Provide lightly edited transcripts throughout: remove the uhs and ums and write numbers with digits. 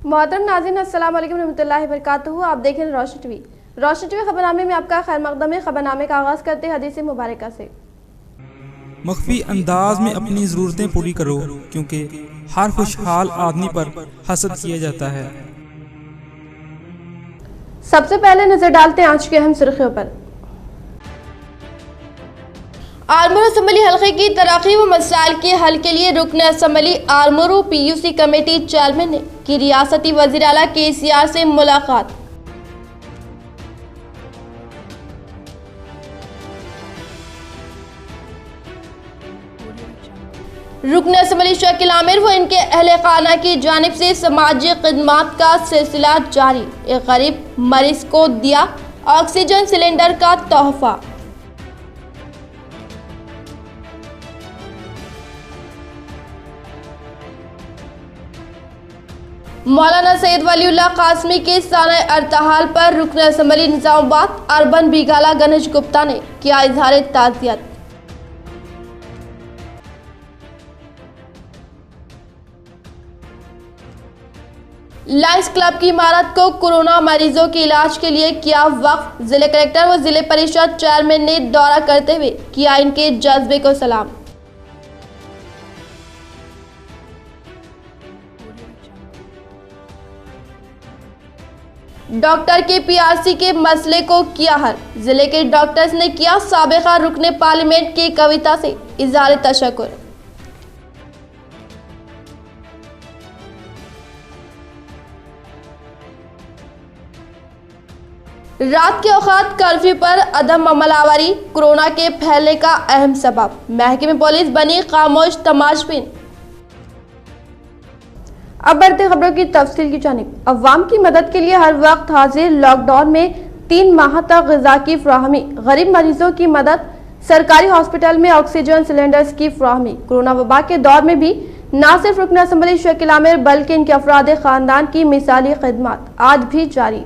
محترم ناظرین السلام علیکم ورحمۃ اللہ وبرکاتہ. آپ دیکھ رہے ہیں روشن ٹی وی. روشن ٹی وی خبرنامے میں آپ کا خیر مقدم ہے. خبرنامے کا آغاز کرتے ہیں حدیث مبارکہ سے. مخفی انداز میں اپنی ضرورتیں پوری کرو کیونکہ ہر خوشحال آدمی پر حسد کیا جاتا ہے. سب سے پہلے نظر ڈالتے ہیں آج کی اہم سرخیوں پر. آرمور اسمبلی حلقے کی ترقی و مسائل کے حل کے لیے رکن اسمبلی آرمور پی یو سی کمیٹی چیئرمین نے کی ریاستی وزیر اعلیٰ KCR سے ملاقات. رکن اسمبلی شکیل عامر و ان کے اہل خانہ کی جانب سے سماجی خدمات کا سلسلہ جاری. ایک غریب مریض کو دیا آکسیجن سلنڈر کا تحفہ. مولانا سید ولی اللہ قاسمی کے سانحہ ارتحال پر رکن اسمبلی نظام آباد اربن بیگالہ گنیش گپتا نے کیا اظہار تعزیت. لائنز کلب کی عمارت کو کورونا مریضوں کے علاج کے لیے کیا وقف. ضلع کلکٹر و ضلع پریشد چیئرمین نے دورہ کرتے ہوئے کیا ان کے جذبے کو سلام. ڈاکٹر کے PRC کے مسئلے کو کیا حل. ضلع کے ڈاکٹرز نے کیا سابقہ رکن پارلیمنٹ کی کویتا سے اظہار تشکر. رات کے اوقات کرفیو پر عدم عمل آوری کورونا کے پھیلنے کا اہم سبب. محکمہ پولیس بنی خاموش تماشبین. اب بڑھتے خبروں کی تفصیل کی جانب. عوام کی مدد کے لیے ہر وقت حاضر. لاک ڈاؤن میں 3 ماہ تک غذا کی فراہمی. غریب مریضوں کی مدد. سرکاری ہاسپٹل میں آکسیجن سلنڈرز کی فراہمی. کورونا وبا کے دور میں بھی نہ صرف رکن اسمبلی شکیل عامر بلکہ ان کے افراد خاندان کی مثالی خدمات آج بھی جاری.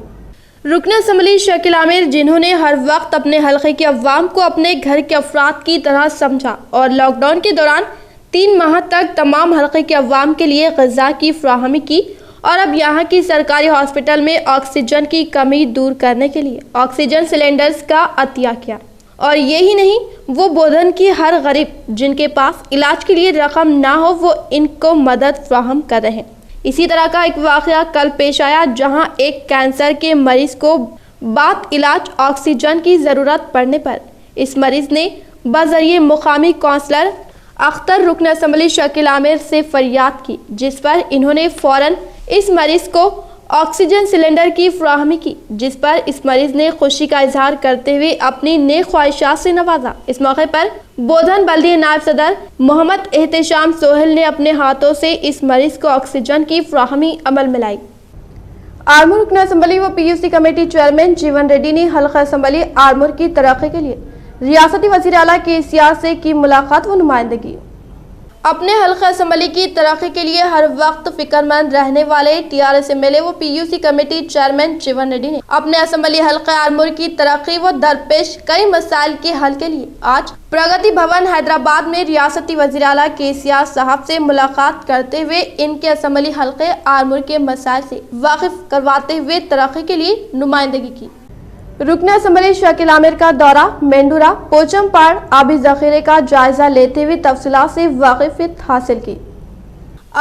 رکن اسمبلی شکیل عامر جنہوں نے ہر وقت اپنے حلقے کے عوام کو اپنے گھر کے افراد کی طرح سمجھا اور لاک ڈاؤن کے دوران 3 ماہ تک تمام حلقے کے عوام کے لیے غذا کی فراہمی کی اور اب یہاں کی سرکاری ہاسپٹل میں آکسیجن کی کمی دور کرنے کے لیے آکسیجن سلنڈرز کا عطیہ کیا. اور یہی نہیں، وہ بودھن کی ہر غریب جن کے پاس علاج کے لیے رقم نہ ہو وہ ان کو مدد فراہم کر رہے ہیں. اسی طرح کا ایک واقعہ کل پیش آیا جہاں ایک کینسر کے مریض کو بعد علاج آکسیجن کی ضرورت پڑنے پر اس مریض نے بذریعہ مقامی کونسلر اختر رکن اسمبلی شکیل عامر سے فریاد کی، جس پر انہوں نے فوراً اس مریض کو آکسیجن سلنڈر کی فراہمی کی، جس پر اس مریض نے خوشی کا اظہار کرتے ہوئے اپنی نیک خواہشات سے نوازا. اس موقع پر بودھن بلدیہ نائب صدر محمد احتشام سہیل نے اپنے ہاتھوں سے اس مریض کو آکسیجن کی فراہمی عمل میں لائی. آرمور رکن اسمبلی و PUC کمیٹی چیئرمین جیون ریڈی نے حلقہ اسمبلی آرمور کی ترقی کے لیے ریاستی وزیر اعلیٰ KCR سے کی ملاقات و نمائندگی. اپنے حلقہ اسمبلی کی ترقی کے لیے ہر وقت فکر مند رہنے والے TRS MLA و PUC کمیٹی چیئرمین جیون ریڈی نے اپنے اسمبلی حلقہ آرمور کی ترقی و درپیش کئی مسائل کے حل کے لیے آج پرگتی بھون حیدرآباد میں ریاستی وزیر اعلیٰ KCR صاحب سے ملاقات کرتے ہوئے ان کے اسمبلی حلقے آرمور کے مسائل سے واقف کرواتے ہوئے ترقی کے لیے نمائندگی کی. رکن اسمبلی شکیل عامر کا دورہ. مینڈورا پوچم پاڑ آبی ذخیرے کا جائزہ لیتے ہوئے تفصیلات سے واقفیت حاصل کی.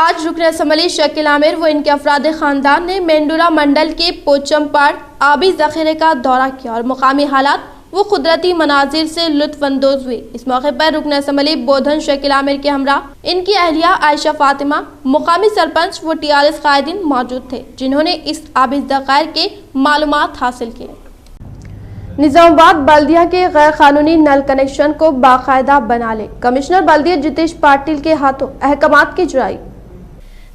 آج رکن اسمبلی شکیل عامر و ان کے افراد خاندان نے مینڈورا منڈل کے پوچم پاڑ آبی ذخیرے کا دورہ کیا اور مقامی حالات و قدرتی مناظر سے لطف اندوز ہوئے. اس موقع پر رکن اسمبلی بودھن شکیل عامر کے ہمراہ ان کی اہلیہ عائشہ فاطمہ، مقامی سرپنچ و TRS قائدین موجود تھے جنہوں نے اس آبی ذخائر کے معلومات حاصل کیے. نظام آباد بلدیہ کے غیر قانونی نل کنیکشن کو باقاعدہ بنا لے. کمشنر بلدیہ جتیش پاٹل کے ہاتھوں احکامات کی جرائی.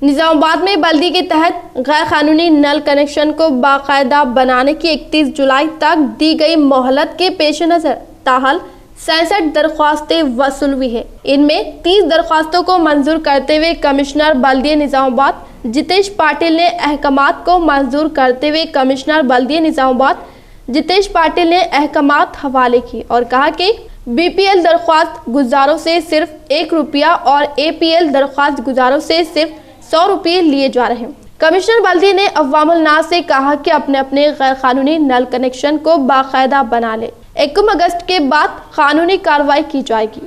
نظام آباد میں بلدیہ کے تحت غیر قانونی نل کنیکشن کو باقاعدہ بنانے کی 31 جولائی تک دی گئی مہلت کے پیش نظر تاحال 66 درخواستیں وصول ہوئی ہیں. ان میں 30 درخواستوں کو منظور کرتے ہوئے کمشنر بلدیہ نظام آباد جتیش پاٹل نے احکامات کو منظور کرتے ہوئے کمشنر بلدیہ نظام آباد جتیش پاٹل نے احکامات حوالے کی اور کہا کہ BPL درخواست گزاروں سے صرف 1 روپیہ اور APL درخواست گزاروں سے صرف 100 روپے لیے جا رہے ہیں. कमिश्नर बल्दी ने अवामुल नास से कहा कि अपने अपने गैर कानूनी नल कनेक्शन को बाकायदा बना ले। 21 अगस्त के बाद कानूनी कार्रवाई की जाएगी।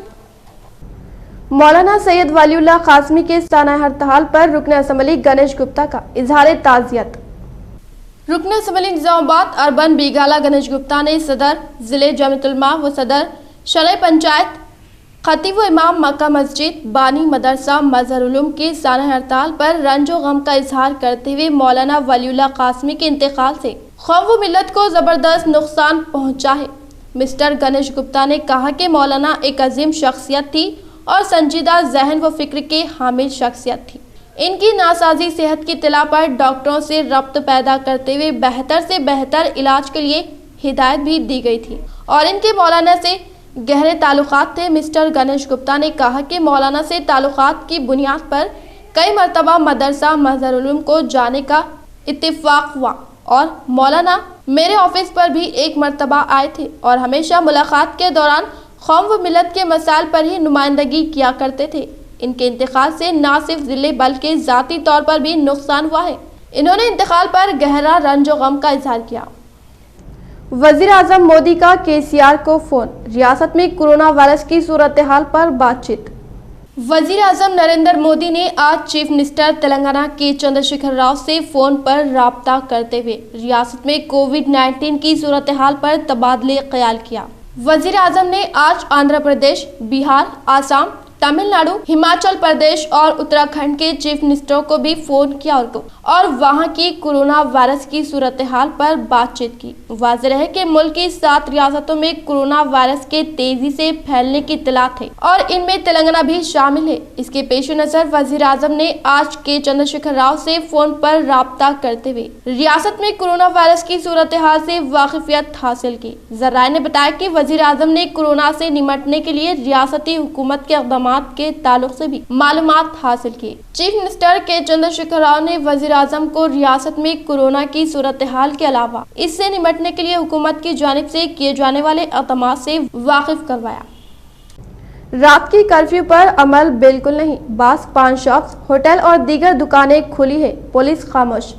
मौलाना सैयद वलीउल्लाह कासमी के साना हड़ताल पर रुकन असम्बली गणेश गुप्ता का इजहार ताज़ियत। रुकन असम्बली निजामाबाद अर्बन बीगाला गणेश गुप्ता ने सदर जिले जमीयतुल उलमा व सदर शलय पंचायत खतीब व इमाम मक्का मस्जिद बानी मदरसा मजहरुल उलूम की साना हड़ताल पर रंजो गम का इजहार करते हुए मौलाना वलीउल्लाह कासमी के इंतकाल से कौम व मिल्लत को जबरदस्त नुकसान पहुंचा है। मिस्टर गणेश गुप्ता ने कहा कि मौलाना एक अजीम शख्सियत थी और संजीदा जहन व फिक्र के हामिल शख्सियत थी। इनकी नासाजी सेहत की इत्तला पर डॉक्टरों से रब्त पैदा करते हुए बेहतर से बेहतर इलाज के लिए हिदायत भी दी गई थी और इनके मौलाना से गहरे ताल्लुकात थे। मिस्टर गणेश गुप्ता ने कहा कि मौलाना से ताल्लुकात की बुनियाद पर कई मरतबा मदरसा मजहरुल उलूम को जाने का इत्तिफाक हुआ और मौलाना मेरे ऑफिस पर भी एक मरतबा आए थे और हमेशा मुलाकात के दौरान कौम व मिल्लत के मसाइल पर ही नुमाइंदगी किया करते थे। इनके इंतकाल से न सिर्फ जिले बल्कि ज़ाती तौर पर भी नुकसान हुआ है। इन्होंने इंतकाल पर गहरा रंज व गम का इजहार किया। वजीर आजम मोदी का केसीआर को फोन, रियासत में कोरोना वायरस की सूरत हाल पर बातचीत। वजीर आजम नरेंद्र मोदी ने आज चीफ मिनिस्टर तेलंगाना के चंद्रशेखर राव से फोन पर राब्ता करते हुए रियासत में कोविड-19 की सूरत हाल पर तबादले ख्याल किया। वजीर आजम ने आज आंध्र प्रदेश, बिहार, आसाम, तमिलनाडु, हिमाचल प्रदेश और उत्तराखंड के चीफ मिनिस्टरों को भी फोन किया और वहां की कोरोना वायरस की सूरत हाल पर बातचीत की। वाज़ेह है कि मुल्क की 7 रियासतों में कोरोना वायरस के तेजी से फैलने की इत्तलात है और इनमें तेलंगाना भी शामिल है। इसके पेश नजर वजीर आजम ने आज के चंद्रशेखर राव से फोन पर राब्ता करते हुए रियासत में कोरोना वायरस की सूरत हाल से वाकिफियत हासिल की। जराये ने बताया कि वजीर आजम ने कोरोना से निपटने के लिए रियासती हुकूमत के इक़दामात के ताल्लुक से भी मालूमात हासिल की। चीफ मिनिस्टर के चंद्रशेखर राव ने वजीर आजम को रियासत में कोरोना की सूरत हाल के अलावा इससे निपटने के लिए हुकूमत की जानिब से किए जाने वाले इक़दामात से वाकिफ करवाया। रात की कर्फ्यू पर अमल बिल्कुल नहीं, बास पान शॉप्स, होटल और दीगर दुकानें खुली है, पुलिस खामोश।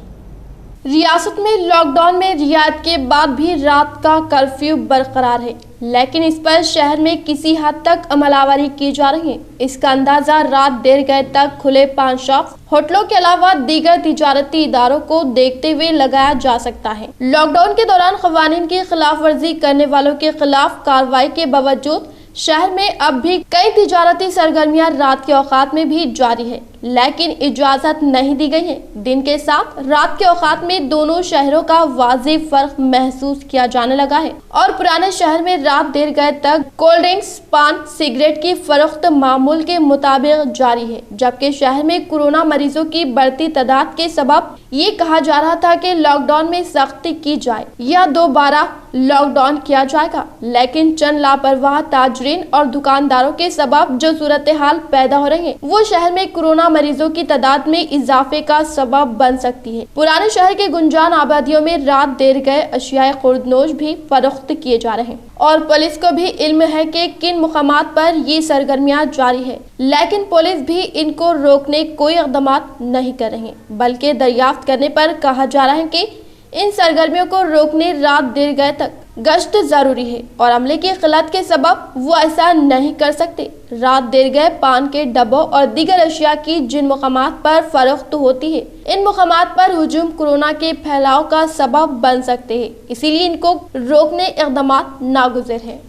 रियासत में लॉकडाउन में रियायत के बाद भी रात का कर्फ्यू बरकरार है, लेकिन इस पर शहर में किसी हद तक अमलावरी की जा रही है। इसका अंदाजा रात देर गए तक खुले पान शॉप, होटलों के अलावा दीगर तिजारती इदारों को देखते हुए लगाया जा सकता है। लॉकडाउन के दौरान क़वानीन की खिलाफ वर्जी करने वालों के खिलाफ कार्रवाई के बावजूद शहर में अब भी कई तिजारती सरगर्मियां रात के औकात में भी जारी है, लेकिन इजाजत नहीं दी गई है। दिन के साथ रात के औकात में दोनों शहरों का वाज़ेह फर्क महसूस किया जाने लगा है और पुराने शहर में रात देर गए तक कोल्ड ड्रिंक्स, पान, सिगरेट की फरोख्त मामूल के मुताबिक जारी है, जबकि शहर में कोरोना मरीजों की बढ़ती तादाद के सबब ये कहा जा रहा था कि लॉकडाउन में सख्ती की जाए या दोबारा लॉकडाउन किया जाएगा, लेकिन चंद लापरवाह ताजरीन और दुकानदारों के सबब जो सूरत हाल पैदा हो रही है वो शहर में कोरोना मरीजों की तादाद में इजाफे का सबब बन सकती है। पुराने शहर के गुंजान आबादियों में रात देर गए अशियाए खुर्दनोश भी फरोख्त किए जा रहे हैं और पुलिस को भी इल्म है कि किन मुकामात पर ये सरगर्मियां जारी है, लेकिन पुलिस भी इनको रोकने कोई इक़दामात नहीं कर रही, बल्कि दरियाफ्त करने पर कहा जा रहा है कि इन सरगर्मियों को रोकने रात देर गए तक गश्त जरूरी है और अमले की क़िल्लत के सबब वो ऐसा नहीं कर सकते। रात देर गए पान के डब्बों और दीगर अशिया की जिन मुकामात पर फरोख्त होती है, इन मुकामात पर हुजूम कोरोना के फैलाव का सबब बन सकते हैं, इसीलिए इनको रोकने इक़दामात नागुज़िर है।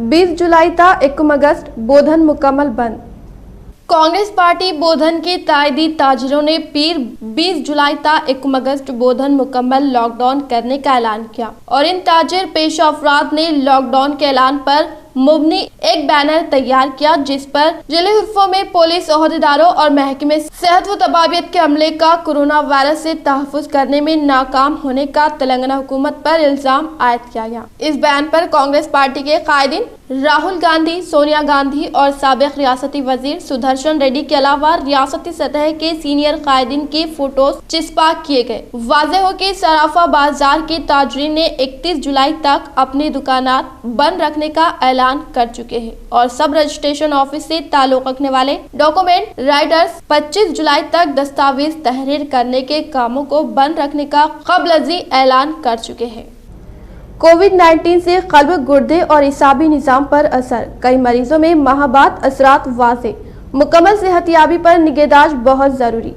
20 जुलाई ता 21 अगस्त बोधन मुकम्मल बंद। कांग्रेस पार्टी बोधन के तायदी ताजिरों ने पीर 20 जुलाई ता 21 अगस्त बोधन मुकम्मल लॉकडाउन करने का ऐलान किया और इन ताजिर पेशा अफराद ने लॉकडाउन के ऐलान पर मुबनी एक बैनर तैयार किया, जिस पर जिले हुर्फों में पुलिस ओहदेदारों और महकमे सेहत व तबाबियत के अमले का कोरोना वायरस से तहफ़्फ़ुज़ करने में नाकाम होने का तेलंगाना हुकूमत पर इल्जाम आयद किया गया। इस बयान पर कांग्रेस पार्टी के कायदीन राहुल गांधी, सोनिया गांधी और साबिक रियासती वजीर सुदर्शन रेड्डी के अलावा रियासती सतह के सीनियर कायदीन के फोटोज चिस्पा किए गए। वाज़ेह हो कि सराफा बाजार के ताजरीन ने 31 जुलाई तक अपनी दुकानात बंद रखने का ऐलान कर चुके हैं और सब रजिस्ट्रेशन ऑफिस से ताल्लुक रखने वाले डॉक्यूमेंट राइटर्स 25 जुलाई तक दस्तावेज तहरीर करने के कामों को बंद रखने का क़ब्ल-अज़ी ऐलान कर चुके हैं। कोविड-19 से क़ल्ब, गुर्दे और इसाबी निज़ाम पर असर, कई मरीजों में माह बाद असरात वाज़े, मुकम्मल सेहतियाबी पर निगहदाश्त बहुत ज़रूरी।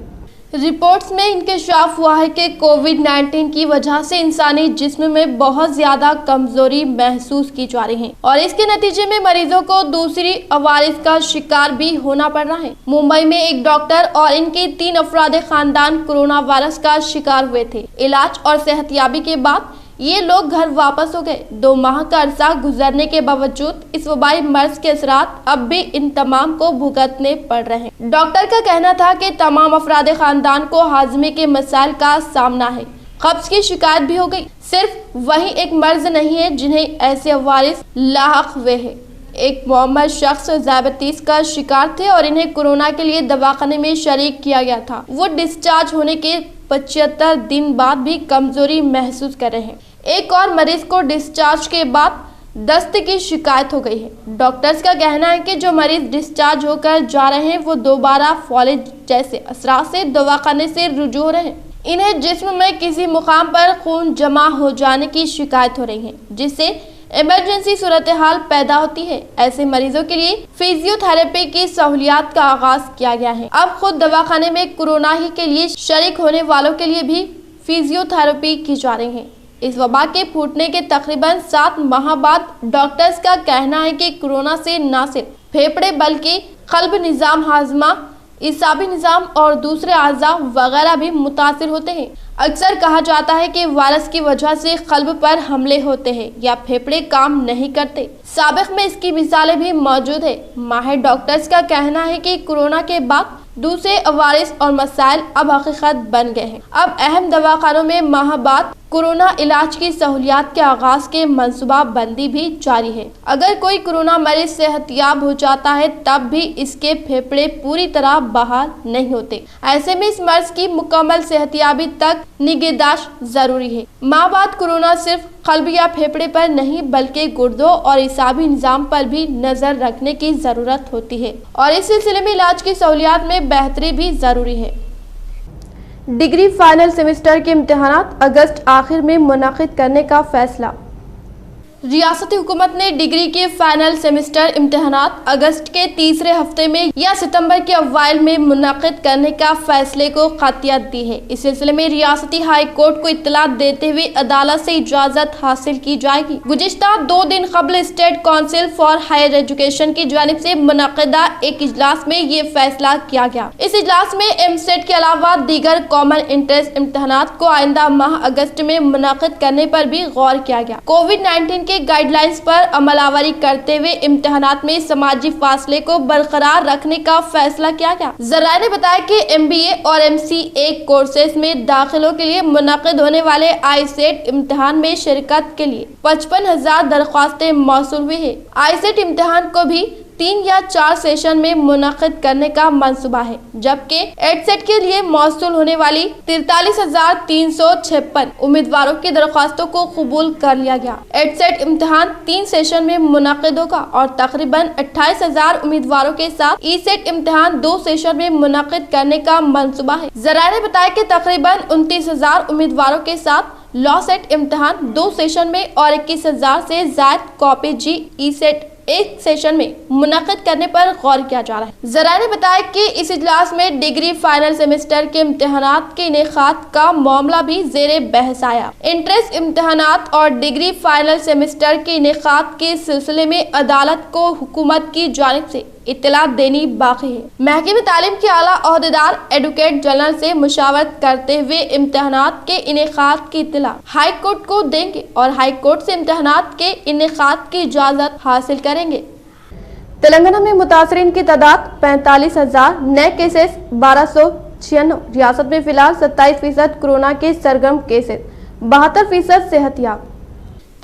रिपोर्ट्स में इंकशाफ हुआ है कि कोविड-19 की वजह से इंसानी जिस्म में बहुत ज्यादा कमजोरी महसूस की जा रही है और इसके नतीजे में मरीजों को दूसरी अवारिस का शिकार भी होना पड़ रहा है। मुंबई में एक डॉक्टर और इनके 3 अफराद खानदान कोरोना वायरस का शिकार हुए थे। इलाज और सेहतियाबी के बाद ये लोग घर वापस हो गए। 2 माह का अरसा गुजरने के बावजूद इस वबाई मर्ज के असरात अब भी इन तमाम को भुगतने पड़ रहे हैं। डॉक्टर का कहना था कि तमाम अफराद खानदान को हाजमे के मसाइल का सामना है, कब्ज की शिकायत भी हो गई। सिर्फ वही एक मर्ज नहीं है जिन्हें ऐसे अवारिस लाहक हुए हैं। एक मोहम्मद शख्स ज़ायबतीस का शिकार थे और इन्हें कोरोना के लिए दवाखाने में शरीक किया गया था। वो डिस्चार्ज होने के 75 दिन बाद भी कमजोरी महसूस कर रहे हैं। एक और मरीज को डिस्चार्ज के बाद दस्त की शिकायत हो गई है। डॉक्टर्स का कहना है कि जो मरीज डिस्चार्ज होकर जा रहे हैं वो दोबारा फॉलेज जैसे असरात से दवाखाने से रुजू हो रहे हैं। इन्हें जिस्म में किसी मुकाम पर खून जमा हो जाने की शिकायत हो रही है, जिससे इमरजेंसी सूरत हाल पैदा होती है। ऐसे मरीजों के लिए फिजियोथेरेपी की सहूलियात का आगाज किया गया है। अब खुद दवाखाने में कोरोना ही के लिए शरीक होने वालों के लिए भी फिजियोथेरेपी की जा रही है। इस वबा के फूटने के तकरीबन 7 माह बाद डॉक्टर्स का कहना है कि कोरोना से न सिर्फ फेफड़े बल्कि क़ल्ब, निज़ाम हाजमा, इसाबी निज़ाम और दूसरे आज़ा वगैरह भी मुतासिर होते हैं। अक्सर कहा जाता है कि वायरस की वजह से क़ल्ब पर हमले होते हैं या फेफड़े काम नहीं करते। साबिक़ में इसकी मिसालें भी मौजूद है। माहिर डॉक्टर्स का कहना है कि कोरोना के बाद दूसरे अवारिस और मसाइल अब हकीकत बन गए हैं। अब अहम दवाखानों में माह बाद कोरोना इलाज की सहूलियात के आगाज के मंसूबा बंदी भी जारी है। अगर कोई कोरोना मरीज सेहतियाब हो जाता है तब भी इसके फेफड़े पूरी तरह बहाल नहीं होते। ऐसे में इस मर्ज की मुकम्मल सेहतियाबी तक निगहदाश्त जरूरी है। माह बाद कोरोना सिर्फ क़ल्ब या फेफड़े पर नहीं बल्कि गुर्दों और इसाबी निज़ाम पर भी नजर रखने की जरूरत होती है और इस सिलसिले में इलाज की सहूलियात में बेहतरी भी जरूरी है। डिग्री फाइनल सेमेस्टर के इम्तिहानात अगस्त आखिर में मुनाकिद करने का फैसला। रियासती हुकूमत ने डिग्री के फाइनल सेमेस्टर इम्तिहानात अगस्त के तीसरे हफ्ते में या सितंबर के अव्वाइल में मुनाकिद करने का फैसले को क़तियत दी है। इस सिलसिले में रियासती हाई कोर्ट को इत्तला देते हुए अदालत से इजाज़त हासिल की जाएगी। गुज़िश्ता 2 दिन कबल State Council for Higher Education की जानिब से मुनक़दा एक इजलास में ये फैसला किया गया। इस इजलास में एमसेट के अलावा दीगर कॉमन इंट्रेंस इम्तिहानात को आइंदा माह अगस्त में मुनाकिद करने पर भी गौर किया गया। कोविड-19 के गाइडलाइंस पर अमलावरी करते हुए इम्तिहानात में समाजी फासले को बरकरार रखने का फैसला किया गया। ज़राए ने बताया कि MBA और MCA कोर्सेज में दाखिलों के लिए मुनक़िद होने वाले ICET इम्तिहान में शिरकत के लिए 55,000 दरख्वास्तें मौसूल हुई है। ICET इम्तिहान को भी 3 या 4 सेशन में मुनक़िद करने का मंसूबा है, जबकि EdSET के लिए मौसूल होने वाली 43,356 उम्मीदवारों की दरख्वास्तों को कबूल कर लिया गया। EdSET इम्तिहान 3 सेशन में मुनक़िद होगा और तकरीबन 28,000 उम्मीदवारों के साथ ECET इम्तिहान 2 सेशन में मुनक़िद करने का मंसूबा है। ज़राए ने बताया कि तकरीबन 29,000 उम्मीदवारों के साथ लॉ-सेट इम्तिहान 2 सेशन में और 21,000 से ज़ायद कॉपी ECET एक सेशन में मुनक़िद करने पर गौर किया जा रहा है। ज़राए ने बताया कि इस इजलास में डिग्री फाइनल सेमेस्टर के इम्तिहानात के इनेकाद का मामला भी ज़ेरे बहस आया। इंट्रेंस इम्तिहानात और डिग्री फाइनल सेमेस्टर के इनेकाद के सिलसिले में अदालत को हुकूमत की जानिब से इत्तला देनी बाकी है। महकमे तालीम के आला ओहदेदार एडवोकेट जनरल से मुशावरत करते हुए इम्तिहानात के इनेकाद की इत्तला हाई कोर्ट को देंगे और हाई कोर्ट से इम्तिहानात के इनेकाद की इजाज़त हासिल करेंगे। तेलंगाना में मुतासरीन की तादाद 45,000, नए केसेस 1296। रियासत में फिलहाल 27% कोरोना के सरगर्म केसेस, 72% सेहतियाब।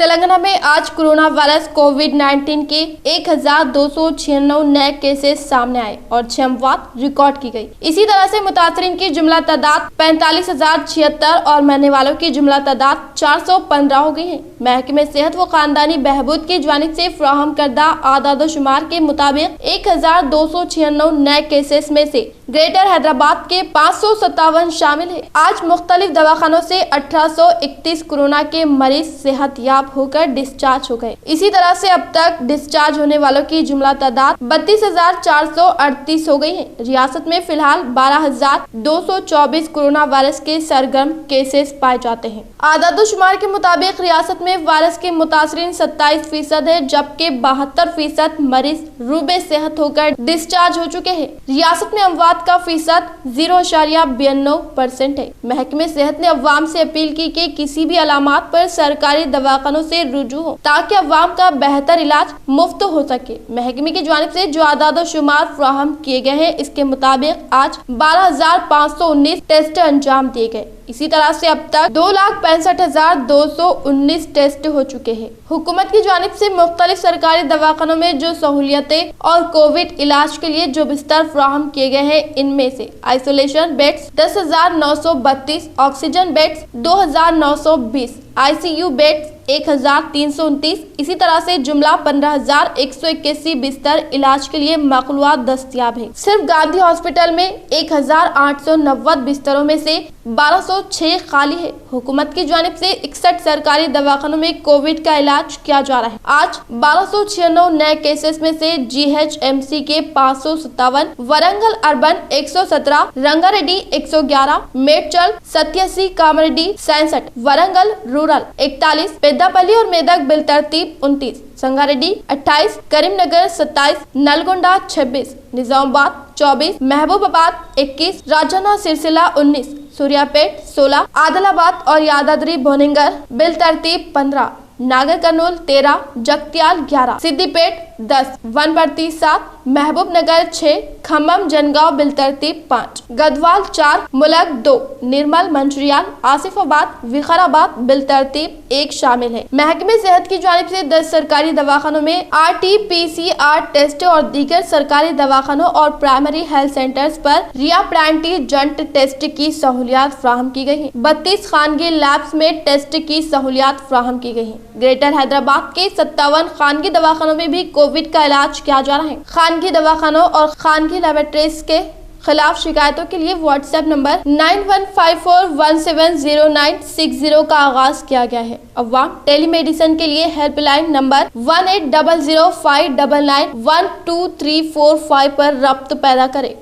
تلنگانہ میں آج کورونا وائرس کووڈ-19 کے 1296 نئے کیسز سامنے آئے اور 6 اموات ریکارڈ کی گئی۔ اسی طرح سے متاثرین کی جملہ تعداد 45,076 اور مرنے والوں کی جملہ تعداد 415 ہو گئی ہے۔ محکمہ صحت و خاندانی بہبود کی جانب سے فراہم کردہ اعداد و شمار کے مطابق 1296 نئے کیسز میں سے گریٹر حیدرآباد کے 557 شامل ہے۔ آج مختلف دواخانوں سے 1831 کورونا کے مریض صحت یاب ہو کر ڈسچارج ہو گئے۔ اسی طرح سے اب تک ڈسچارج ہونے والوں کی جملہ تعداد 32,438 ہو گئی ہے۔ ریاست میں فی الحال 12,224 کورونا وائرس کے سرگرم کیسز پائے جاتے ہیں۔ اعداد و شمار کے مطابق ریاست میں وائرس کے متاثرین 27% ہے، جبکہ 72% مریض روبے صحت ہو کر ڈسچارج ہو چکے ہیں۔ ریاست میں اموات کا فیصد 0.92% ہے۔ محکمہ صحت نے عوام سے اپیل کی کہ کسی بھی علامات پر سرکاری دواخانوں سے رجوع ہو تاکہ عوام کا بہتر علاج مفت ہو سکے۔ محکمے کی جانب سے جو اعداد و شمار فراہم کیے گئے ہیں، اس کے مطابق آج 12,519 ٹیسٹ انجام دیے گئے۔ اسی طرح سے اب تک 2,65,219 ٹیسٹ ہو چکے ہیں۔ حکومت کی جانب سے مختلف سرکاری دواخانوں میں جو سہولیتیں اور کووڈ علاج کے لیے جو بستر فراہم کیے گئے ہیں، ان میں سے isolation beds 10,932، oxygen beds 2,920، I C U beds 1,329، اسی طرح سے جملہ 15,181 بستر علاج کے لیے مخلوط دستیاب ہے۔ صرف گاندھی ہاسپٹل میں 1,890 بستروں میں سے 1,206 خالی ہے۔ حکومت کی جانب سے 61 سرکاری دواخانوں میں کووڈ کا علاج کیا جا رہا ہے۔ آج 1,296 نئے کیسز میں سے جی ایچ ایم سی کے 557، ورنگل اربن 117، رنگا ریڈی 111، میڈچل 87، کامریڈی 67، ورنگل رورل 41، پیداپلی اور میدک بالترتیب 29، سنگاریڈی 28، کریم نگر 27، نلگونڈا 26، نظام آباد 24، محبوب آباد 21، راجنا سرسلہ 19، سوریا پیٹ 16، عادل آباد اور یادادری بھونگر بالترتیب 15، ناگر کرنول 13، جگتیال 11، سدھی پیٹ 10، ونپرتی 7، محبوب نگر 6، کھمم جنگاؤں بالترتیب 5، گدوال 4، ملک 2، نرمل منچریال، آصف آباد، وقار آباد بالترتیب 1 شامل ہے۔ محکمہ صحت کی جانب سے 10 سرکاری دواخانوں میں RT-PCR ٹیسٹ اور دیگر سرکاری دواخانوں اور پرائمری ہیلتھ سینٹرز پر ریاپرینٹی جنٹ ٹیسٹ کی سہولیات فراہم کی گئی ہیں۔ 32 خانگی لیبز میں ٹیسٹ کی سہولیات فراہم کی گئی ہیں۔ گریٹر حیدرآباد کے 57 خانگی دواخانوں میں بھی کووڈ کا علاج کیا جا رہا ہے۔ خانگی دواخانوں اور خانگی لیبارٹریز کے خلاف شکایتوں کے لیے واٹس ایپ نمبر 9154170960 کا آغاز کیا گیا ہے۔ عوام ٹیلی میڈیسن کے لیے ہیلپ لائن نمبر 180059912345 پر رابطہ پیدا کرے۔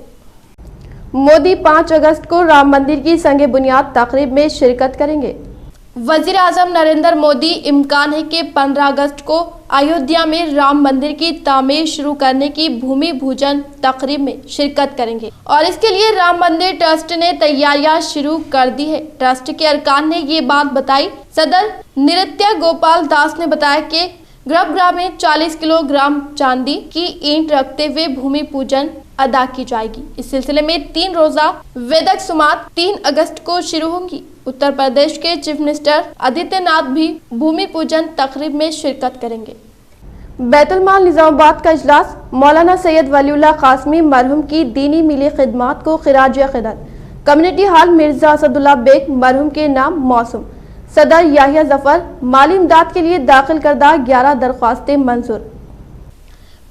مودی 5 اگست کو رام مندر کی سنگ بنیاد تقریب میں شرکت کریں گے۔ وزیر اعظم نریندر مودی امکان ہے کہ 15 اگست کو ایودھیا میں رام مندر کی تعمیر شروع کرنے کی بھومی پوجن تقریب میں شرکت کریں گے اور اس کے لیے رام مندر ٹرسٹ نے تیاریاں شروع کر دی ہے۔ ٹرسٹ کے ارکان نے یہ بات بتائی۔ صدر نرتیہ گوپال داس نے بتایا کہ گربھ گرہ میں 40 کلو گرام چاندی کی اینٹ رکھتے ہوئے بھومی پوجن ادا کی جائے گی۔ اس سلسلے میں 3 روزہ ویدک سماعت 3 اگست کو شروع ہوں گی۔ اتر پردیش کے چیف منسٹر آدتیہ ناتھ بھی بھومی پوجن تقریب میں شرکت کریں گے۔ بیت المال نظام آباد کا اجلاس مولانا سید ولی اللہ قاسمی مرحوم کی دینی ملی خدمات کو خراج عقیدت کمیونٹی ہال مرزا اسد اللہ بیگ مرحوم کے نام موسوم۔ صدر یحییٰ ظفر مالی امداد کے لیے داخل کردہ 11 درخواستیں منظور۔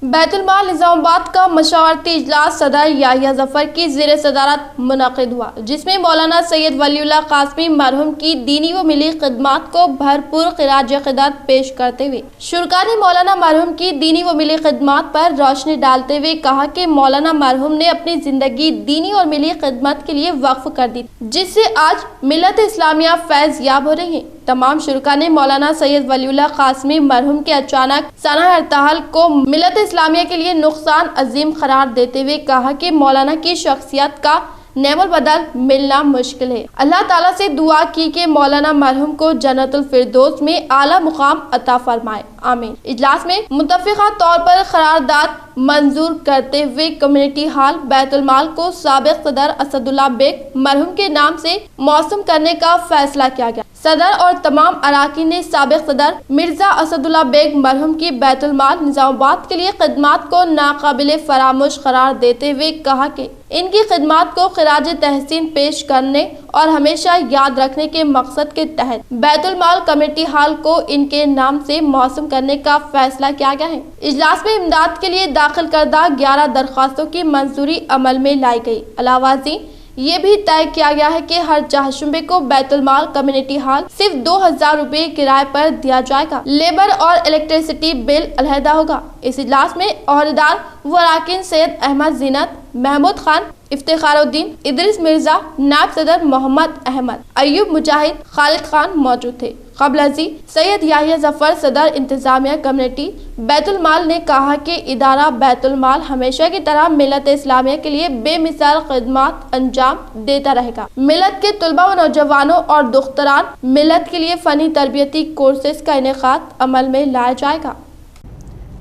بیت المال نظام آباد کا مشاورتی اجلاس صدر یحییٰ ظفر کی زیر صدارت منعقد ہوا، جس میں مولانا سید ولی اللہ قاسمی مرحوم کی دینی و ملی خدمات کو بھرپور خراج عقیدت پیش کرتے ہوئے شرکاء نے مولانا مرحوم کی دینی و ملی خدمات پر روشنی ڈالتے ہوئے کہا کہ مولانا مرحوم نے اپنی زندگی دینی اور ملی خدمت کے لیے وقف کر دی، جس سے آج ملت اسلامیہ فیض یاب ہو رہی ہے۔ تمام شرکاء نے مولانا سید ولی اللہ قاسمی مرحوم کے اچانک سانحہ ارتحال کو ملت اسلامیہ کے لیے نقصان عظیم قرار دیتے ہوئے کہا کہ مولانا کی شخصیت کا نعم البدل ملنا مشکل ہے۔ اللہ تعالیٰ سے دعا کی کہ مولانا مرحوم کو جنت الفردوس میں اعلیٰ مقام عطا فرمائے، آمین۔ اجلاس میں متفقہ طور پر قرارداد منظور کرتے ہوئے کمیونٹی ہال بیت المال کو سابق صدر اسد اللہ بیگ مرحوم کے نام سے موسوم کرنے کا فیصلہ کیا گیا۔ صدر اور تمام اراکین نے سابق صدر مرزا اسد اللہ بیگ مرحوم کی بیت المال نظام آباد کے لیے خدمات کو ناقابل فراموش قرار دیتے ہوئے کہا کہ ان کی خدمات کو خراج تحسین پیش کرنے اور ہمیشہ یاد رکھنے کے مقصد کے تحت بیت المال کمیٹی ہال کو ان کے نام سے موسوم کرنے کا فیصلہ کیا گیا ہے۔ اجلاس میں امداد کے لیے داخل کردہ 11 درخواستوں کی منظوری عمل میں لائی گئی۔ علاوہ ازیں یہ بھی طے کیا گیا ہے کہ ہر چہارشنبے کو بیت المال کمیونٹی ہال صرف 2000 روپے کرائے پر دیا جائے گا۔ لیبر اور الیکٹریسٹی بل علیحدہ ہوگا۔ اس اجلاس میں عہدیدار و اراکین سید احمد زینت، محمود خان، افتخار الدین، ادریس مرزا، نائب صدر محمد احمد، ایوب مجاہد، خالد خان موجود تھے۔ قبل ازیں سید یحییٰ ظفر صدر انتظامیہ کمیونٹی بیت المال نے کہا کہ ادارہ بیت المال ہمیشہ کی طرح ملت اسلامیہ کے لیے بے مثال خدمات انجام دیتا رہے گا۔ ملت کے طلباء و نوجوانوں اور دختران ملت کے لیے فنی تربیتی کورسز کا انعقاد عمل میں لایا جائے گا۔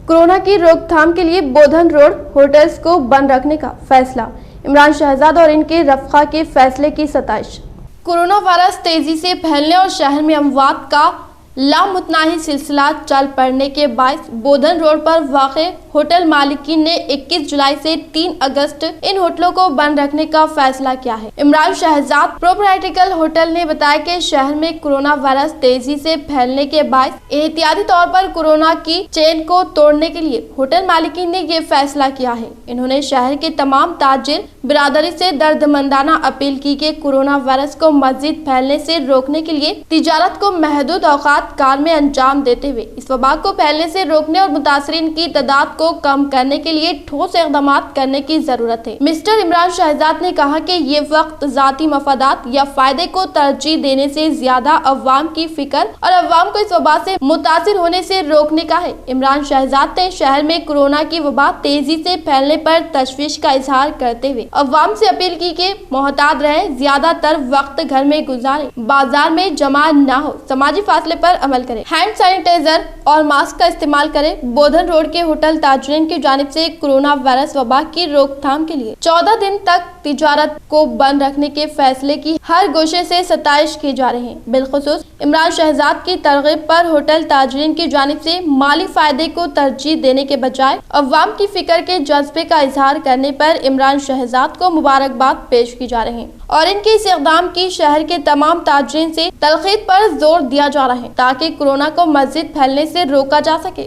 کورونا کی روک تھام کے لیے بودھن روڈ ہوٹلز کو بند رکھنے کا فیصلہ، عمران شہزاد اور ان کے رفقا کے فیصلے کی ستائش۔ کورونا وائرس تیزی سے پھیلنے اور شہر میں اموات کا لامتناہی سلسلہ چل پڑنے کے باعث بودھن روڈ پر واقع ہوٹل مالکین نے 21 جولائی سے 3 اگست ان ہوٹلوں کو بند رکھنے کا فیصلہ کیا ہے۔ عمران شہزاد پروپرائٹیکل ہوٹل نے بتایا کہ شہر میں کورونا وائرس تیزی سے پھیلنے کے باعث احتیاطی طور پر کورونا کی چین کو توڑنے کے لیے ہوٹل مالکین نے یہ فیصلہ کیا ہے۔ انہوں نے شہر کے تمام تاجر برادری سے دردمندانہ اپیل کی کہ کورونا وائرس کو مزید پھیلنے سے روکنے کے لیے تجارت کو محدود اوقات کار میں انجام دیتے ہوئے اس وبا کو پھیلنے سے روکنے اور متاثرین کی تعداد کو کم کرنے کے لیے ٹھوس اقدامات کرنے کی ضرورت ہے۔ مسٹر عمران شہزاد نے کہا کہ یہ وقت ذاتی مفادات یا فائدے کو ترجیح دینے سے زیادہ عوام کی فکر اور عوام کو اس وبا سے متاثر ہونے سے روکنے کا ہے۔ عمران شہزاد نے شہر میں کورونا کی وبا تیزی سے پھیلنے پر تشویش کا اظہار کرتے ہوئے عوام سے اپیل کی کہ محتاط رہیں، زیادہ تر وقت گھر میں گزاریں، بازار میں جمع نہ ہو، سماجی فاصلے پر عمل کریں، ہینڈ سینیٹائزر اور ماسک کا استعمال کریں۔ بودھن روڈ کے ہوٹل تاجرین کی جانب سے کورونا وائرس وبا کی روک تھام کے لیے 14 دن تک تجارت کو بند رکھنے کے فیصلے کی ہر گوشے سے ستائش کی جا رہی ہے۔ بالخصوص عمران شہزاد کی ترغیب پر ہوٹل تاجرین کی جانب سے مالی فائدے کو ترجیح دینے کے بجائے عوام کی فکر کے جذبے کا اظہار کرنے پر عمران شہزاد کو مبارکباد پیش کی جا رہی ہے اور ان کے اس اقدام کی شہر کے تمام تاجرین سے تلقین پر زور دیا جا رہا ہے تاکہ کورونا کو مزید پھیلنے سے روکا جا سکے۔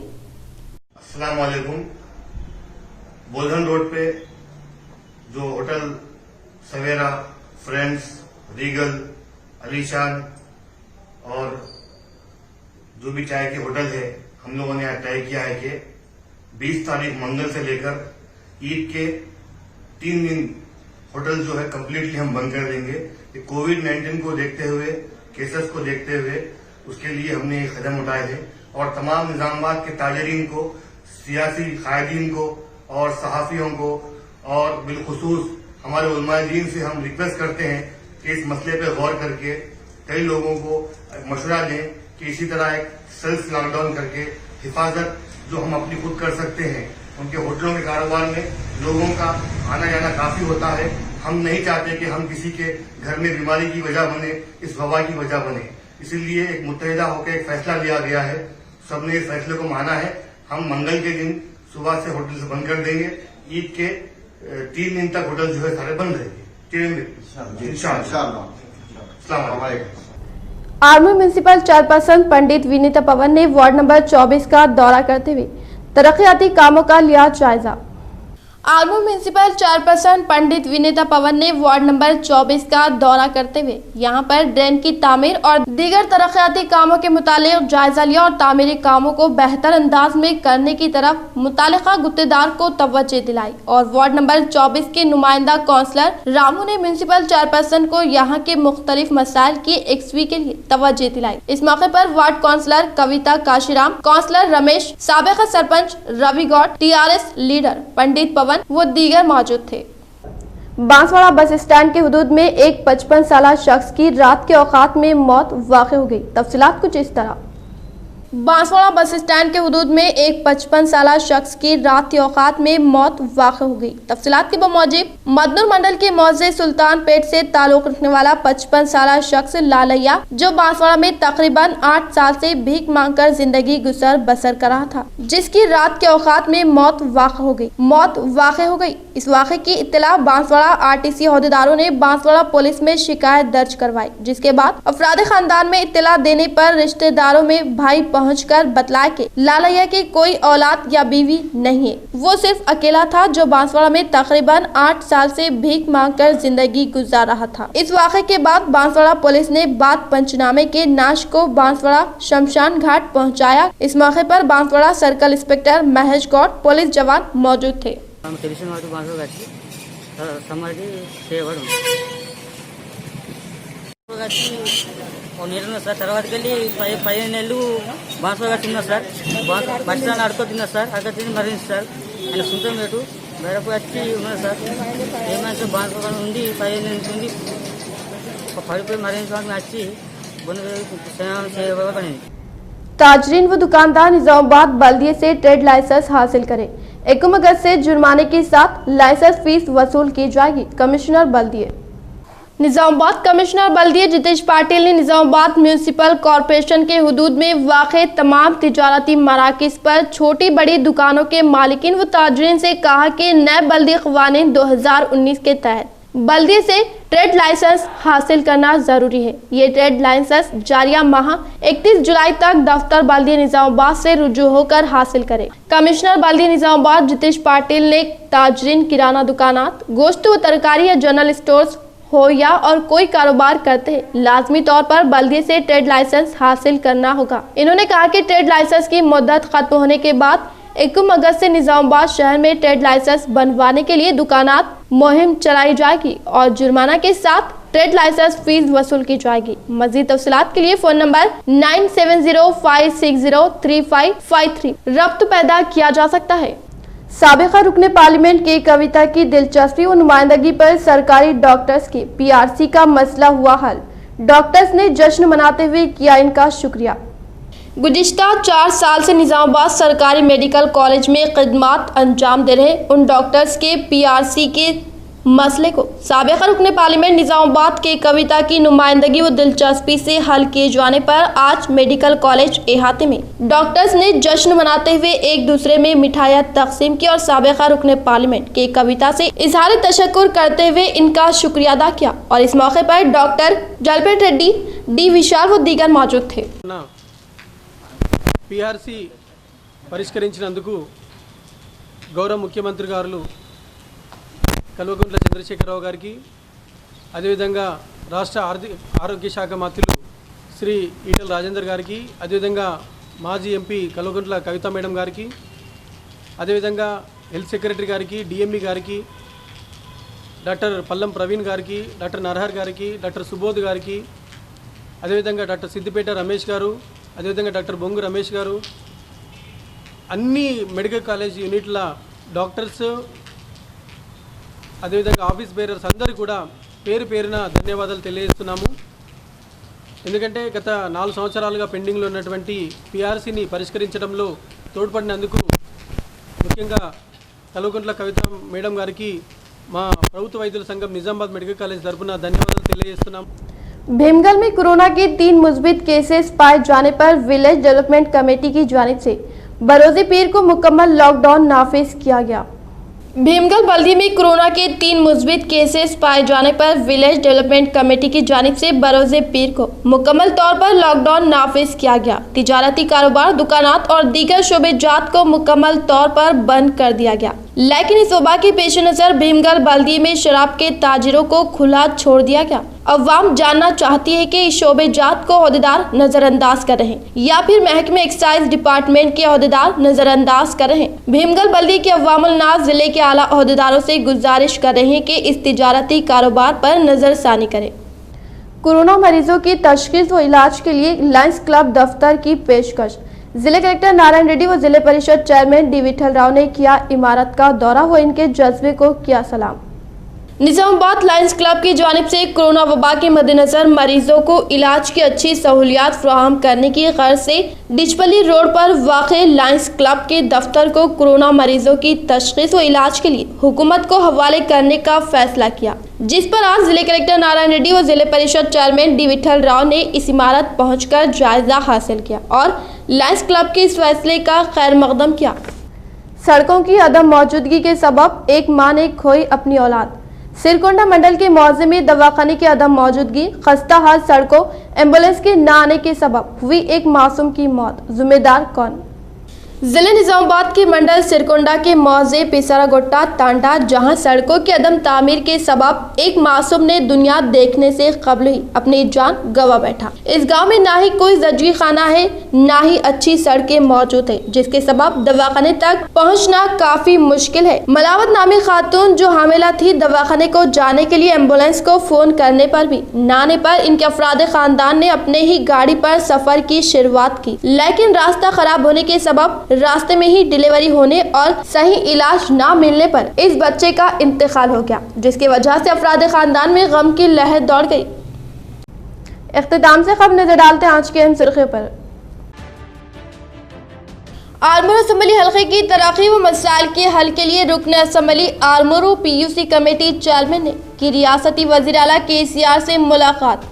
السلام علیکم۔ بودھن روڈ پہ جو ہوٹل سویرا، فرینڈز، ریگل، علی شان اور جو بھی چائے کے ہوٹل ہے، ہم لوگوں نے طے کیا ہے کہ 20 تاریخ منگل سے لے کر عید کے 3 دن ہوٹل جو ہے کمپلیٹلی ہم بند کر دیں گے۔ کووڈ-19 کو دیکھتے ہوئے، کیسز کو دیکھتے ہوئے اس کے لیے ہم نے یہ قدم اٹھائے ہیں اور تمام نظام آباد کے تاجرین کو، سیاسی قائدین کو اور صحافیوں کو اور بالخصوص ہمارے علماء دین سے ہم ریکویسٹ کرتے ہیں کہ اس مسئلے پہ غور کر کے کئی لوگوں کو مشورہ دیں کہ اسی طرح ایک سیلف لاک ڈاؤن کر کے حفاظت جو ہم اپنی خود کر سکتے ہیں۔ ان کے ہوٹلوں کے کاروبار میں لوگوں کا آنا جانا کافی ہوتا ہے، ہم نہیں چاہتے کہ ہم کسی کے گھر میں بیماری کی وجہ بنے، اس وبا کی وجہ بنے، اسی لیے ایک متحدہ ہو کے ایک فیصلہ لیا گیا ہے، سب نے اس فیصلے کو مانا ہے۔ ہم منگل کے دن صبح سے ہوٹل سے بند کر دیں گے، عید کے 3 دن تک ہوٹل جو ہے سارے بند رہیں گے، 3 دن انشاءاللہ۔ السلام علیکم۔ آرمور میونسپل چیئرپرسن پنڈت ونیتا پون نے وارڈ نمبر 24 کا دورہ کرتے ہوئے ترقیاتی کاموں کا لیا جائزہ۔ آرمور میونسپل چیئرپرسن پنڈت ونیتا پون نے وارڈ نمبر 24 کا دورہ کرتے ہوئے یہاں پر ڈرین کی تعمیر اور دیگر ترقیاتی کاموں کے متعلق جائزہ لیا اور تعمیری کاموں کو بہتر انداز میں کرنے کی طرف متعلقہ گتےدار کو توجہ دلائی اور وارڈ نمبر 24 کے نمائندہ کونسلر رامو نے میونسپل چیئرپرسن کو یہاں کے مختلف مسائل کی یکسوئی کے لیے توجہ دلائی۔ اس موقع پر وارڈ کونسلر کویتا کاشیرام، کونسلر رمیش، سابق سرپنچ روی گوڈ، TRS لیڈر پنڈت پون وہ دیگر موجود تھے۔ بانسواڑہ بس اسٹینڈ کے حدود میں ایک 55 سالہ شخص کی رات کے اوقات میں موت واقع ہو گئی۔ تفصیلات کچھ اس طرح۔ बांसवाड़ा बस स्टैंड के हुदूद में एक 55 साल शख्स की रात की औकात में मौत वाक़ हो गई। तफसीलात के मुताबिक मदनूर मंडल के मौजे सुल्तान पेट से ताल्लुक रखने वाला 55 साल शख्स लालैया, जो बांसवाड़ा में तकरीबन 8 साल से भीख मांगकर जिंदगी गुजर बसर कर रहा था, जिसकी रात के औकात में मौत वाक़ हो गई। इस वाक़े की इत्तला बांसवाड़ा आरटीसी अहदेदारों ने बांसवाड़ा पुलिस में शिकायत दर्ज करवाई, जिसके बाद अफराद खानदान में इत्तला देने पर रिश्तेदारों में भाई पहुंचकर बतलाया कि लालैया की कोई औलाद या बीवी नहीं है, वो सिर्फ अकेला था जो बांसवाड़ा में तकरीबन 8 साल से भीख मांगकर जिंदगी गुजार रहा था। इस वाक़े के बाद बांसवाड़ा पुलिस ने बाद पंचनामे के नाश को बांसवाड़ा शमशान घाट पहुंचाया। इस मौके पर Banswara circle inspector Mahesh Gaur police जवान मौजूद थे। నేరున్నా సార్ తర్వాతకి వెళ్ళి 15 నెలలు బాన్స్వాడ తిన్నా సార్, బస్ స్టాండ్ అడుకో తిన్నా సార్, అక్కడ తిని మరణించి సార్ ఆయన సొంతం రేటు మేరకు వచ్చి ఉన్నారు సార్। ఏమైనా బాన్స్వాడ నుండి 15 నెలల నుండి పడిపోయి మరణించడానికి వచ్చి బొన్న ताजरीन व दुकानदार निजामाबाद बल्दिये से ट्रेड लाइसेंस हासिल करें। 1 अगस्त से जुर्माने के साथ लाइसेंस फीस वसूल की जाएगी। कमिश्नर बल्दिये निजामाबाद कमिश्नर बल्दिये जितेश पाटिल ने निजामाबाद म्यूनिसिपल कॉरपोरेशन के हुदूद में वाक़े तमाम तिजारती मराकिज़ पर छोटी बड़ी दुकानों के मालिकीन व ताजरीन से कहा कि नए बल्दी क़वानीन 2019 के तहत बल्दिये से ट्रेड लाइसेंस हासिल करना ज़रूरी है। ये ट्रेड लाइसेंस जारिया माह 31 जुलाई तक दफ्तर बल्दिये निजामाबाद से रुजू होकर हासिल करें। कमिश्नर बल्दिये निजामाबाद जितेश पाटिल ने ताजरीन किराना दुकानात, गोश्त व तरकारी या जनरल स्टोर्स हो या और कोई कारोबार करते हैं, लाजमी तौर पर बल्दिये से ट्रेड लाइसेंस हासिल करना होगा। इन्होंने कहा कि ट्रेड लाइसेंस की मुद्दत खत्म होने के बाद 1 अगस्त से निजामाबाद शहर में ट्रेड लाइसेंस बनवाने के लिए दुकानात मुहिम चलाई जाएगी और जुर्माना के साथ ट्रेड लाइसेंस फीस वसूल की जाएगी। मजीद तफसीलात के लिए फोन नंबर 9705603553 रब्त पैदा किया जा सकता है। साबिका रुकने पार्लियामेंट की कविता की दिलचस्पी और नुमाइंदगी पर सरकारी डॉक्टर्स के पीआरसी का मसला हुआ हल। डॉक्टर्स ने जश्न मनाते हुए किया इनका शुक्रिया। गुज़िश्ता 4 साल से निजामाबाद सरकारी मेडिकल कॉलेज में खिदमत अंजाम दे रहे उन डॉक्टर्स के पीआरसी के मसले को साबिका रुकने पार्लियामेंट निजामाबाद के कविता की नुमाइंदगी व दिलचस्पी से हल किए जाने पर आज मेडिकल कॉलेज इहाते में डॉक्टर्स ने जश्न मनाते हुए एक दूसरे में मिठाइयाँ तकसीम की और साबिका रुकने पार्लियामेंट के कविता से इजहार तशक्कुर करते हुए इनका शुक्रिया अदा किया और इस मौके पर डॉक्टर जलपेट रेड्डी, डी विशाल व दीगर मौजूद थे। पीआरसी పరిష్కరించినందుకు గౌరవ ముఖ్యమంత్రి గారు కల్వకుంట్ల చంద్రశేఖరరావు గారికి, అదేవిధంగా రాష్ట్ర ఆరోగ్య శాఖ మంత్రులు శ్రీ ఈటల రాజేందర్ గారికి, అదేవిధంగా మాజీ ఎంపీ కల్వకుంట్ల కవిత మేడం గారికి, అదేవిధంగా హెల్త్ సెక్రటరీ గారికి, డిఎంఈ గారికి, డాక్టర్ పల్లం ప్రవీణ్ గారికి, డాక్టర్ నరహర్ గారికి, డాక్టర్ సుబోధ్ గారికి, అదేవిధంగా డాక్టర్ సిద్దిపేట రమేష్ గారు, అదేవిధంగా డాక్టర్ బొంగు రమేష్ గారు, అన్ని మెడికల్ కాలేజ్ యూనిట్ల డాక్టర్స్, అదేవిధంగా ఆఫీస్ బేరర్స్ అందరికీ కూడా పేరు పేరున ధన్యవాదాలు తెలియజేస్తున్నాము। ఎందుకంటే గత 4 సంవత్సరాలుగా పెండింగ్లో ఉన్నటువంటి పీఆర్సీని పరిష్కరించడంలో తోడ్పడినందుకు ముఖ్యంగా కల్వకుంట్ల కవిత మేడం గారికి మా ప్రభుత్వ వైద్యుల సంఘం నిజామాబాద్ మెడికల్ కాలేజ్ తరఫున ధన్యవాదాలు తెలియజేస్తున్నాము। भीमगल में कोरोना के 3 मुस्बित केसेस पाए जाने पर विलेज डेवलपमेंट कमेटी की जानिब से बरोज़े पीर को मुकम्मल लॉकडाउन नाफिज किया गया। भीमगल बल्दी में कोरोना के 3 मुस्बित केसेस पाए जाने पर विलेज डेवलपमेंट कमेटी की जानिब से बरोज़े पीर को मुकम्मल तौर पर लॉकडाउन नाफिज किया गया। तिजारती कारोबार, दुकानात और दीगर शोबे जात को मुकम्मल तौर पर बंद कर दिया गया, लेकिन इस वबा के पेश नज़र भीमगल बल्दी में शराब के ताजिरों को खुला छोड़ दिया गया। अवाम जानना चाहती है कि इस शोबे जात को अहदेदार नज़रअंदाज कर रहे हैं या फिर महकमे एक्साइज डिपार्टमेंट के अहदेदार नज़रअंदाज कर रहे हैं। भीमगल बल्दी के अवामुल नाज जिले के आला अहदेदारों से गुजारिश कर रहे हैं कि इस तिजारती कारोबार पर नज़रसानी करें। कोरोना मरीजों की तशखीस व इलाज के लिए लायंस क्लब दफ्तर की पेशकश। जिले कलेक्टर नारायण रेड्डी व जिले परिषद चेयरमैन डी विठल राव ने किया इमारत का दौरा व इनके जज्बे को किया सलाम। निजामाबाद लायंस क्लब की जानिब से कोरोना वबा के मद्देनजर मरीजों को इलाज की अच्छी सहूलियात फराहम करने की गर्ज से डिचपल्ली रोड पर वाक़े लायंस क्लब के दफ्तर को कोरोना मरीजों की तशख़ीस व इलाज के लिए हुकूमत को हवाले करने का फैसला किया, जिस पर आज जिले कलेक्टर नारायण रेड्डी व जिले परिषद चेयरमैन डी विठल राव ने इस इमारत पहुंचकर जायजा हासिल किया और लायंस क्लब के इस फैसले का खैर मकदम किया। सड़कों की अदम मौजूदगी के सबब एक मां ने खोई अपनी औलाद। सिरकोंडा मंडल के मौजे में दवाखाने की अदम मौजूदगी, खस्ता हाल सड़कों, एम्बुलेंस के न आने के सबब हुई एक मासूम की मौत। जिम्मेदार कौन? जिले निजामाबाद के मंडल सिरकोंडा के मौजे पिसरा गोट्टा तांडा, जहां सड़कों की अदम तामीर के सबब एक मासूम ने दुनिया देखने से कबल ही अपनी जान गंवा बैठा। इस गांव में ना ही कोई जजी खाना है, ना ही अच्छी सड़कें मौजूद है, जिसके सबब दवाखाने तक पहुंचना काफी मुश्किल है। मलावत नामी खातून जो हामिला थी, दवाखाने को जाने के लिए एम्बुलेंस को फोन करने पर भी न आने पर इनके अफराद खानदान ने अपने ही गाड़ी पर सफर की शुरुआत की, लेकिन रास्ता खराब होने के सबब रास्ते में ही डिलीवरी होने और सही इलाज ना मिलने पर इस बच्चे का इंतकाल हो गया, जिसकी वजह से अफराद खानदान में गम की लहर दौड़ गई। इख्तिताम से खबर नजर डालते हैं आज के अहम सुर्खियों पर। आरमूर असम्बली हल्के की तरक्की व मसाइल के हल के लिए रुकन assembly Armoor PUC committee chairman ने की रियासती वजीर आला KCR से मुलाकात।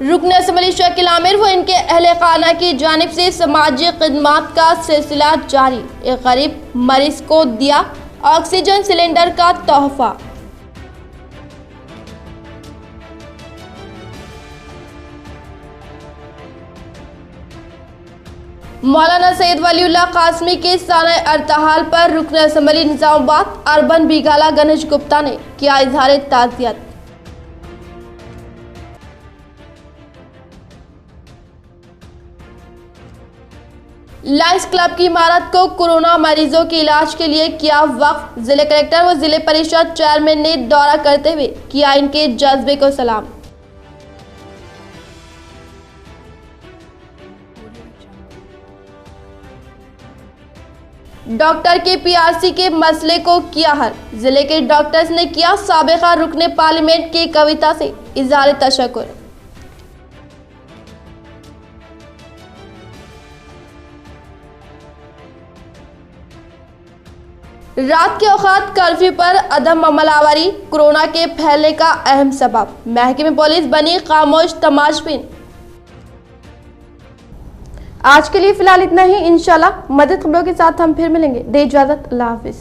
रुकन असम्बली शकील आमिर व इनके अहले खाना की जानिब से समाजी खिदमात का सिलसिला जारी। एक गरीब मरीज को दिया ऑक्सीजन सिलेंडर का तोहफा। मौलाना सैयद वलीउल्लाह कासमी के साने अर्तहाल पर रुकन असम्बली निजामाबाद अर्बन बिगाला गणेश गुप्ता ने किया इजहार ताज़ियत। लायंस क्लब की इमारत को कोरोना मरीजों के इलाज के लिए किया वक्फ। जिले कलेक्टर व जिले परिषद चेयरमैन ने दौरा करते हुए किया इनके जज्बे को सलाम। डॉक्टर के PRC के मसले को किया हल। जिले के डॉक्टर्स ने किया साबिका रुकने पार्लियामेंट की कविता से इजहार तशक्कुर। रात के औकात कर्फ्यू पर अदम अमलावरी कोरोना के फैलने का अहम सबब। महकमे पुलिस बनी खामोश तमाशबीन। आज के लिए फिलहाल इतना ही। इंशाल्लाह मदद खबरों के साथ हम फिर मिलेंगे। दे इजाजत, अल्लाह हाफिज।